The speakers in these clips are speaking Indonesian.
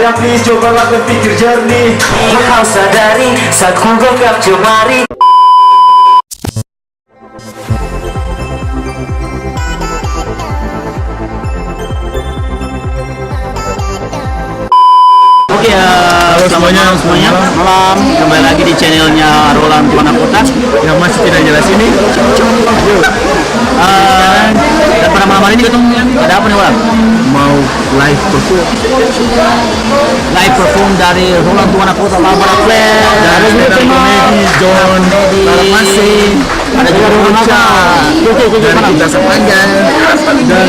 Ya please cobalah berpikir jernih. Kau sadari saat ku genggam jemari. Oke ya, halo semuanya, malam. Kembali lagi di channelnya Roland Tuan Kota yang masih tidak jelas ini. Dan pada malam hari ini ketemu ada apa nih, Roland? Mau live perform. Live perform dari Roland Tuan Kota Barbara Flair, Dari stand up comedy John Taramasi, ada juga Roland Maka, dan kita sepanjang dan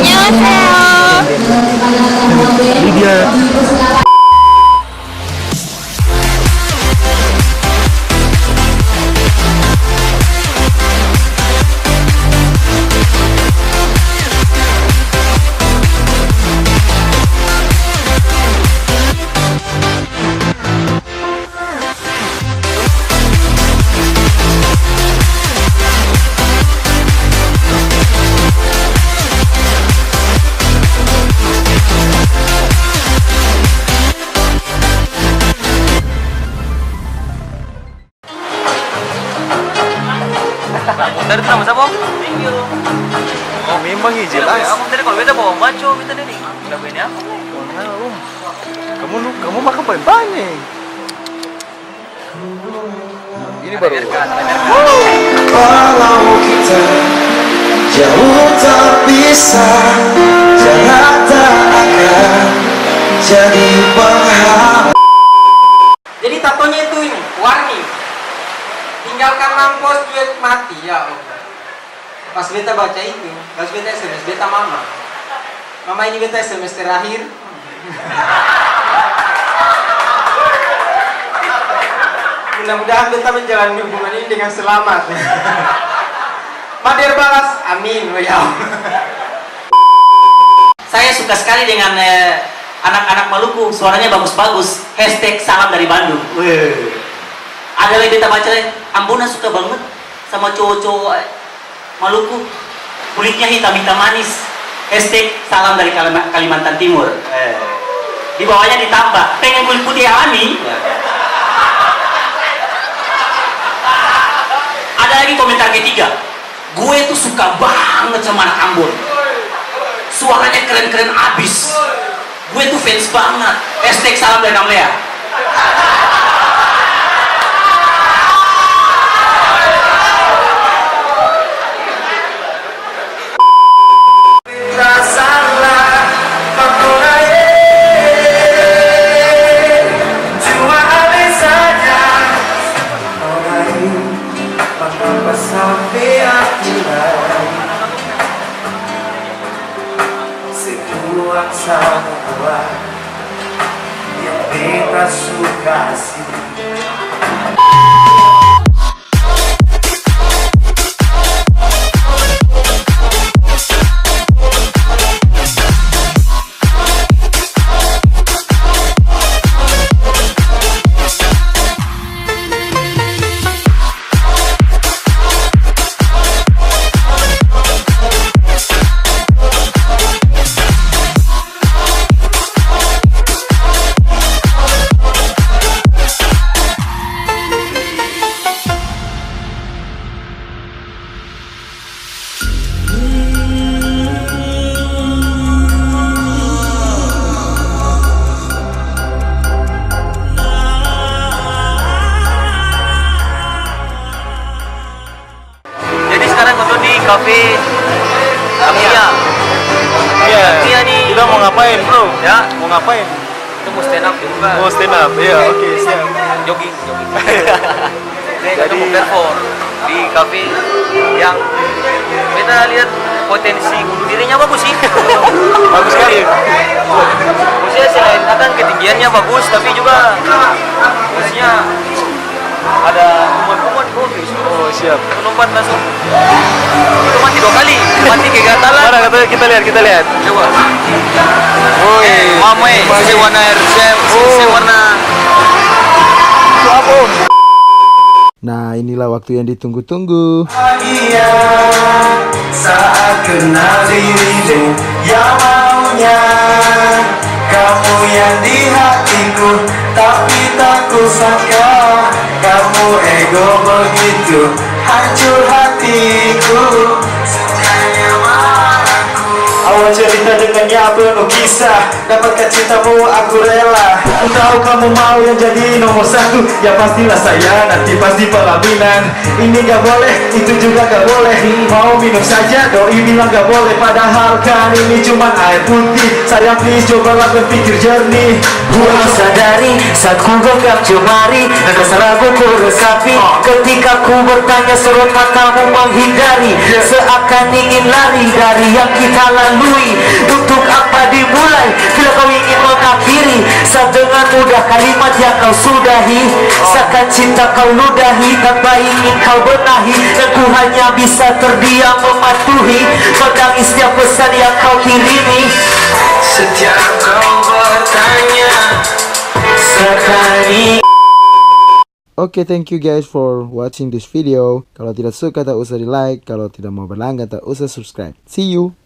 Lydia. Dari sama siapa? Thank you. Oh memang ini jelas. Aku tadi kalau beta bawa maco, beta nih. Kenapa ini apa? Kamu makan banyak. Ini baru. Walau kita jauh terpisah, jarak tak akan jadi penghalang. Jadi tatonya itu ini, warni. Tinggalkan mampus duit mati ya Allah. Pas beta baca itu, pas beta SMS, beta mama. Mama ini beta SMS terakhir. Mudah-mudahan beta menjalani hubungan ini dengan selamat. Madir balas, amin ya Allah. Saya suka sekali dengan anak-anak Maluku, suaranya bagus-bagus. #salam dari Bandung. Ada lagi beta baca, Ambona suka banget sama cowok-cowok Maluku, kulitnya hitam-hitam manis. #salam dari Kalimantan Timur. Di bawahnya ditambah, pengen kulit putih alami. Ada lagi komentar ketiga, gue tuh suka banget sama anak Ambon, suaranya keren-keren abis, gue tuh fans banget. #salam dari Namlea. Semua yang beta suka sih. Cafe Amia. Iya. Amia nih. Kita mau ngapain, bro? Ya, Mau ngapain? itu mau stand up juga. Mau stand up. Iya, oke, siap. Jogging. Kita mau perform di cafe yang kita lihat potensi bunuh dirinya bagus sih. Bagus sekali. Maksudnya selain akan ketinggiannya bagus, tapi juga maksudnya ada kuman-kuman bagus. Oh, siap. Penumpang langsung itu mati 2 kali, mati kegatalan. Mana kata kita lihat. Coba. Woi, Mame, si warna si warna. itu apa? Nah, inilah waktu yang ditunggu-tunggu. Bahagia saat kenal dirimu yang maunya kamu yang di hatiku. Tega begitu hancur hatiku Sejanya malaku Awal cerita dengannya penuh kisah Dapatkah cintamu aku rela Tahu kamu mau yang jadi nomor satu Ya pastilah saya nanti pasti pelaminan Ini gak boleh, itu juga gak boleh Mau minum saja, doi bilang gak boleh Padahal kan ini cuma air putih Sayang please cobalah berpikir jernih Gua sadari saat ku genggam jemari Rasa ragu ku resapi Ketika ku bertanya sorot matamu menghindari Seakan ingin lari dari yang kita lalui Untuk apa dimulai bila kau ingin mengakhiri Saat dengan mudah kalimat yang kau sudahi Seakan cinta kau ludahi tanpa ingin kau benahi Dan ku hanya bisa terdiam mematuhi Menangis setiap pesan yang kau kirimi Setiap kau bertanya sekali. Oke, thank you guys for watching this video. Kalau tidak suka tak usah di like, kalau tidak mau berlangganan tak usah subscribe. See you.